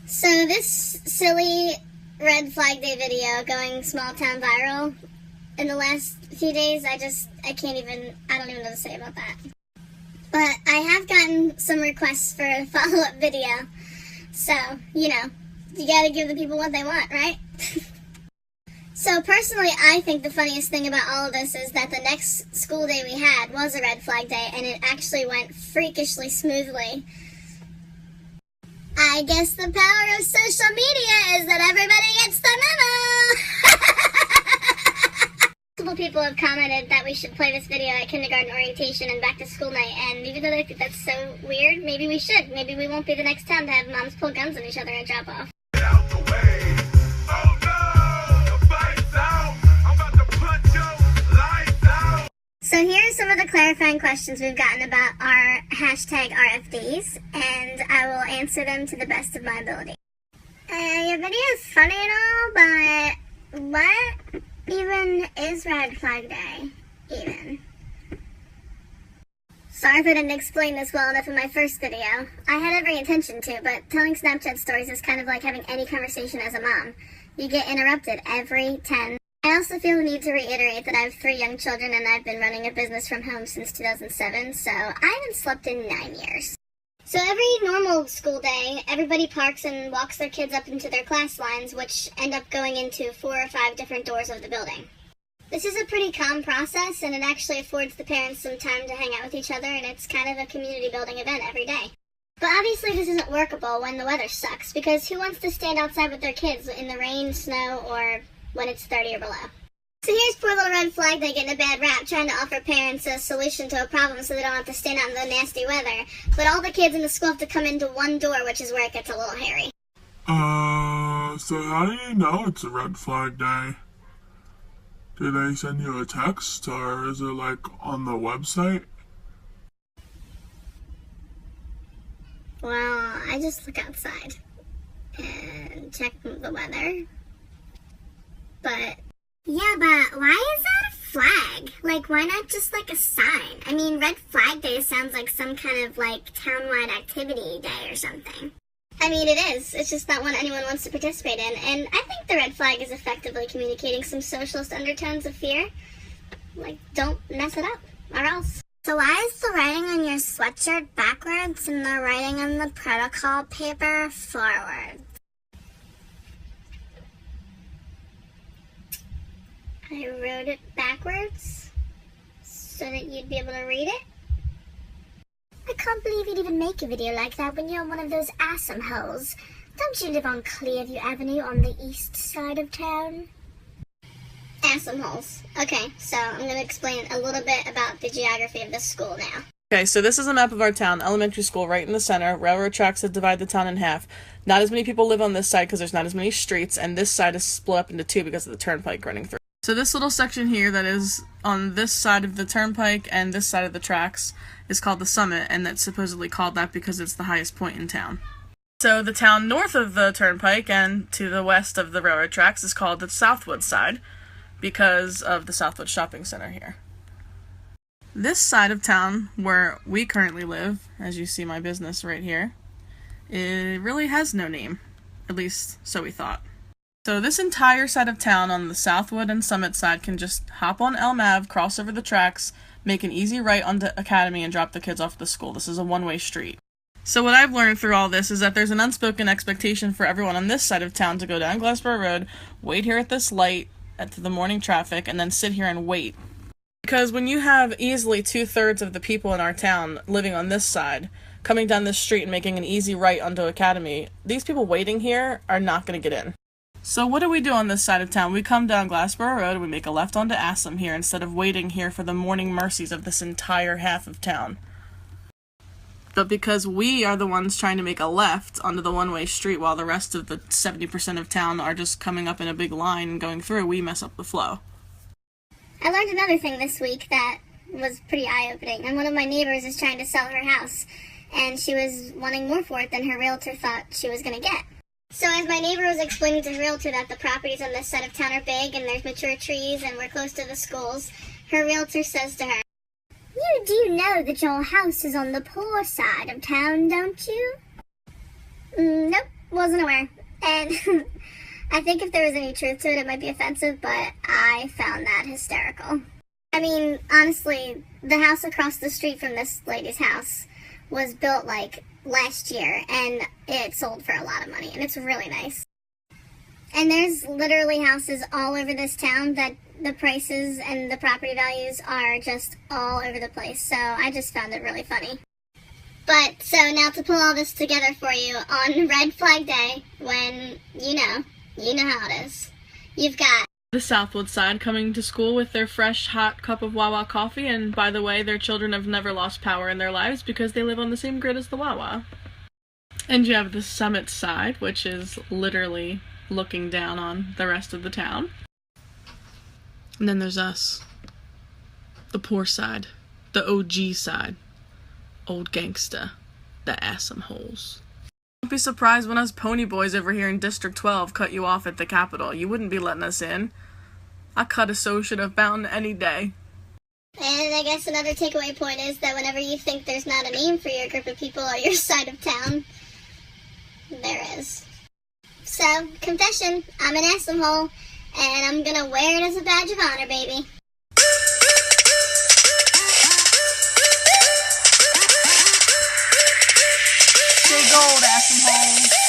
So this silly red flag day video going small town viral in the last few days, I don't even know what to say about that. But I have gotten some requests for a follow-up video. So, you gotta give the people what they want, right? So personally, I think the funniest thing about all of this is that the next school day we had was a red flag day, and it actually went freakishly smoothly. I guess the power of social media is that everybody gets the memo! Multiple people have commented that we should play this video at kindergarten orientation and back to school night, and even though they think that's so weird, maybe we should. Maybe we won't be the next town to have moms pull guns on each other and drop off. Get out the way. Oh no, the fight's out. I'm about to put your lights out. So here are some of the clarifying questions we've gotten about our hashtag RFDs, and I will answer them to the best of my ability. Your video is funny and all, but what even is Red Flag Day, even? Sorry if I didn't explain this well enough in my first video. I had every intention to, but telling Snapchat stories is kind of like having any conversation as a mom. You get interrupted every 10. I also feel the need to reiterate that I have 3 young children and I've been running a business from home since 2007, so I haven't slept in 9 years. So every normal school day, everybody parks and walks their kids up into their class lines, which end up going into 4 or 5 different doors of the building. This is a pretty calm process, and it actually affords the parents some time to hang out with each other, and it's kind of a community building event every day. But obviously this isn't workable when the weather sucks, because who wants to stand outside with their kids in the rain, snow, or when it's 30 or below? So here's poor little Red Flag Day getting a bad rap, trying to offer parents a solution to a problem so they don't have to stand out in the nasty weather. But all the kids in the school have to come into one door, which is where it gets a little hairy. So how do you know it's a Red Flag Day? Did they send you a text, or is it like on the website? Well, I just look outside and check the weather. But yeah, but why is that a flag? Like, why not just like a sign? I mean, Red Flag Day sounds like some kind of like townwide activity day or something. I mean, it is. It's just not one anyone wants to participate in. And I think the red flag is effectively communicating some socialist undertones of fear. Like, don't mess it up, or else. So why is the writing on your sweatshirt backwards and the writing on the protocol paper forward? I wrote it backwards so that you'd be able to read it. I can't believe you'd even make a video like that when you're one of those awesome hoes. Don't you live on Clearview Avenue on the east side of town? Awesome holes. Okay, so I'm going to explain a little bit about the geography of this school now. Okay, so this is a map of our town. Elementary school right in the center. Railroad tracks that divide the town in half. Not as many people live on this side because there's not as many streets, and this side is split up into 2 because of the turnpike running through. So this little section here that is on this side of the turnpike and this side of the tracks is called the Summit, and that's supposedly called that because it's the highest point in town. So the town north of the turnpike and to the west of the railroad tracks is called the Southwood side because of the Southwood Shopping Center here. This side of town where we currently live, as you see my business right here, it really has no name. At least, so we thought. So this entire side of town on the Southwood and Summit side can just hop on Elm Ave, cross over the tracks, make an easy right onto Academy, and drop the kids off at the school. This is a one-way street. So what I've learned through all this is that there's an unspoken expectation for everyone on this side of town to go down Glassboro Road, wait here at this light, at the morning traffic, and then sit here and wait. Because when you have easily 2/3 of the people in our town living on this side, coming down this street and making an easy right onto Academy, these people waiting here are not going to get in. So what do we do on this side of town? We come down Glassboro Road, we make a left onto Assam here instead of waiting here for the morning mercies of this entire half of town. But because we are the ones trying to make a left onto the one-way street while the rest of the 70% of town are just coming up in a big line and going through, we mess up the flow. I learned another thing this week that was pretty eye-opening. And one of my neighbors is trying to sell her house, and she was wanting more for it than her realtor thought she was going to get. So as my neighbor was explaining to her realtor that the properties on this side of town are big and there's mature trees and we're close to the schools, her realtor says to her, "You do know that your house is on the poor side of town, don't you?" "Nope. wasn't aware. And I think if there was any truth to it, it might be offensive, but I found that hysterical. I mean, honestly, the house across the street from this lady's house was built like last year, and it sold for a lot of money, and it's really nice. And there's literally houses all over this town that the prices and the property values are just all over the place, so I just found it really funny. But, so now to pull all this together for you on Red Flag Day, when, you know how it is. You've got The Southwood side coming to school with their fresh, hot cup of Wawa coffee, and by the way, their children have never lost power in their lives because they live on the same grid as the Wawa. And you have the Summit side, which is literally looking down on the rest of the town. And then there's us. The poor side. The OG side. Old gangsta. The assum holes. Don't be surprised when us pony boys over here in District 12 cut you off at the Capitol. You wouldn't be letting us in. I cut Associative Mountain any day. And I guess another takeaway point is that whenever you think there's not a name for your group of people or your side of town, there is. So, confession, I'm an assum hole, and I'm gonna wear it as a badge of honor, baby. Stay gold, assum holes.